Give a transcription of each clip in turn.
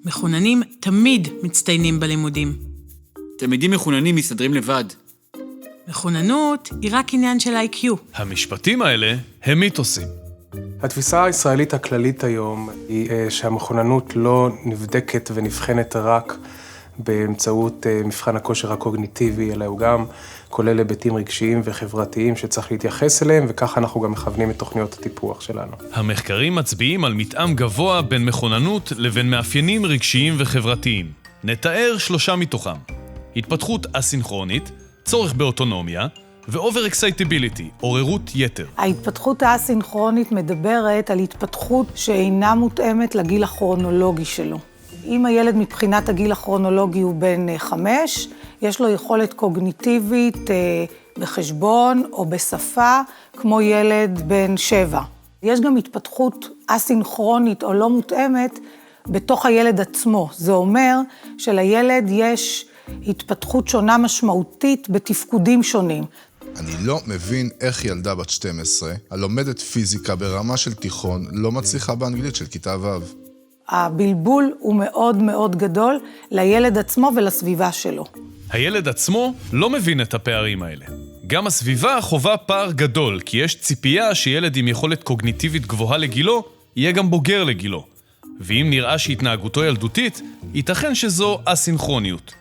מחוננים תמיד מצטיינים בלימודים. תלמידים מחוננים מסתדרים לבד. מחוננות היא רק עניין של IQ. המשפטים האלה הם מיתוסים. התפיסה הישראלית הכללית היום היא שהמחוננות לא נבדקת ונבחנת רק באמצעות מבחן הכושר הקוגניטיבי, אלא הוא גם כולל היבטים רגשיים וחברתיים שצריך להתייחס אליהם, וככה אנחנו גם מכוונים את תוכניות הטיפוח שלנו. המחקרים מצביעים על מתאם גבוה בין מחוננות לבין מאפיינים רגשיים וחברתיים. נתאר 3 מתוכם. התפתחות אסינכרונית, צורך באוטונומיה, ו-over excitability, עוררות יתר. ההתפתחות האסינכרונית מדברת על התפתחות שאינה מותאמת לגיל הכרונולוגי שלו. אם הילד מבחינת הגיל הכרונולוגי הוא בן 5, יש לו יכולת קוגניטיבית בחשבון או בשפה, כמו ילד בן 7. יש גם התפתחות אסינכרונית או לא מותאמת בתוך הילד עצמו. זה אומר שלילד יש התפתחות שונה משמעותית בתפקודים שונים. אני לא מבין איך ילדה בת 12, הלומדת פיזיקה ברמה של תיכון, לא מצליחה באנגלית של כיתה ו'. הבלבול הוא מאוד מאוד גדול לילד עצמו ולסביבה שלו. הילד עצמו לא מבין את הפערים האלה. גם הסביבה חובה פער גדול, כי יש ציפייה שילד עם יכולת קוגניטיבית גבוהה לגילו, יהיה גם בוגר לגילו. ואם נראה שהתנהגותו ילדותית, ייתכן שזו אסינכרוניות.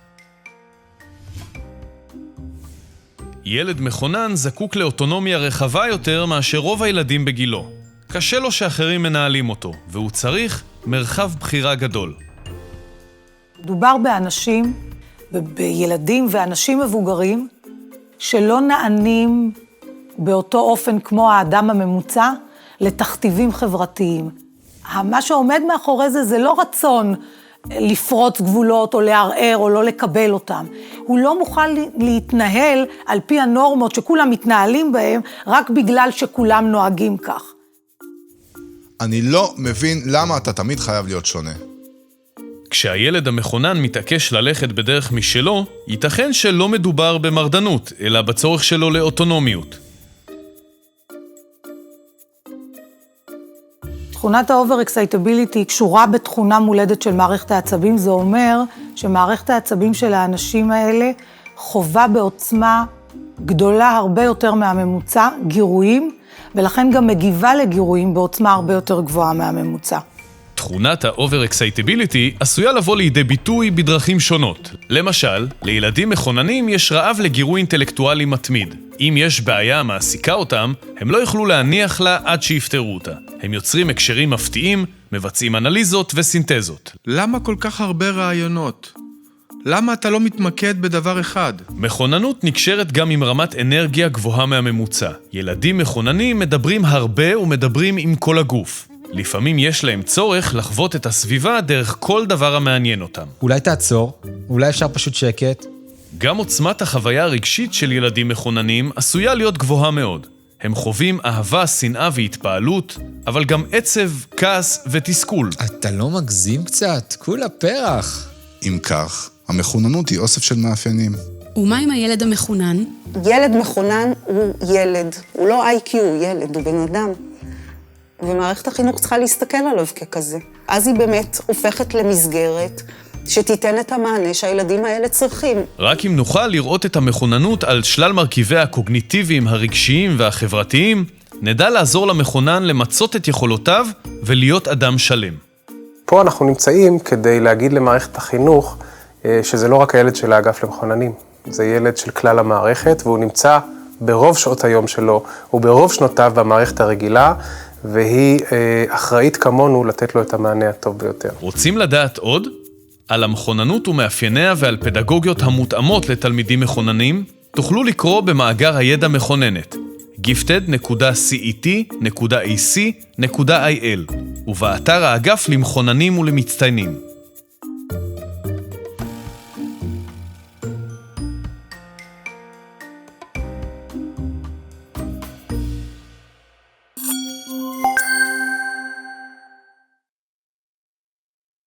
ילד מחונן זקוק לאוטונומיה רחבה יותר מאשר רוב הילדים בגילו. קשה לו שאחרים מנהלים אותו, והוא צריך מרחב בחירה גדול. דובר באנשים, בילדים ואנשים מבוגרים, שלא נענים באותו אופן כמו האדם הממוצע לתכתיבים חברתיים. מה שעומד מאחורי זה זה לא רצון לפרוץ גבולות או לערער או לא לקבל אותם. הוא לא מוכן להתנהל על פי הנורמות שכולם מתנהלים בהם רק בגלל שכולם נוהגים כך. אני לא מבין למה אתה תמיד חייב להיות שונה. כשהילד המחונן מתעקש ללכת בדרך משלו, ייתכן שלא מדובר במרדנות, אלא בצורך שלו לאוטונומיות. תכונת ה-over excitability היא קשורה בתכונה מולדת של מערכת העצבים. זה אומר שמערכת העצבים של האנשים האלה חובה בעוצמה גדולה הרבה יותר מהממוצע, גירויים, ולכן גם מגיבה לגירויים בעוצמה הרבה יותר גבוהה מהממוצע. תכונת ה-over excitability עשויה לבוא לידי ביטוי בדרכים שונות. למשל, לילדים מחוננים יש רעב לגירוי אינטלקטואלי מתמיד. אם יש בעיה מעסיקה אותם, הם לא יוכלו להניח לה עד שיפתרו אותה. הם יוצרים הקשרים מפתיעים, מבצעים אנליזות וסינתזות. למה כל כך הרבה רעיונות? למה אתה לא מתמקד בדבר אחד? מחוננות נקשרת גם עם רמת אנרגיה גבוהה מהממוצע. ילדים מחוננים מדברים הרבה ומדברים עם כל הגוף. לפעמים יש להם צורך לחוות את הסביבה דרך כל דבר המעניין אותם. אולי תעצור, אולי אפשר פשוט שקט. גם עוצמת החוויה הרגשית של ילדים מחוננים עשויה להיות גבוהה מאוד. הם חווים אהבה, שנאה והתפעלות, אבל גם עצב, כעס ותסכול. אתה לא מגזים קצת? כולה פרח. אם כך, המחוננות היא אוסף של מאפיינים. ומה עם הילד המחונן? ילד מחונן הוא ילד, הוא לא IQ, הוא ילד, הוא בן אדם. ומערכת החינוך צריכה להסתכל עליו ככזה. אז היא באמת הופכת למסגרת שתיתן את המענה שהילדים האלה צריכים. רק אם נוכל לראות את המחוננות על שלל מרכיביה הקוגניטיביים, הרגשיים והחברתיים, נדע לעזור למחונן למצות את יכולותיו ולהיות אדם שלם. פה אנחנו נמצאים כדי להגיד למערכת החינוך שזה לא רק הילד של האגף למחוננים, זה ילד של כלל המערכת, והוא נמצא ברוב שעות היום שלו, וברוב שנותיו במערכת הרגילה, והיא אחראית כמונו לתת לו את המענה הטוב ביותר. רוצים לדעת עוד? על המחוננות ומאפייניה ועל פדגוגיות המותאמות לתלמידים מחוננים, תוכלו לקרוא במאגר הידע מחוננת, gifted.cet.ac.il, ובאתר האגף למחוננים ולמצטיינים.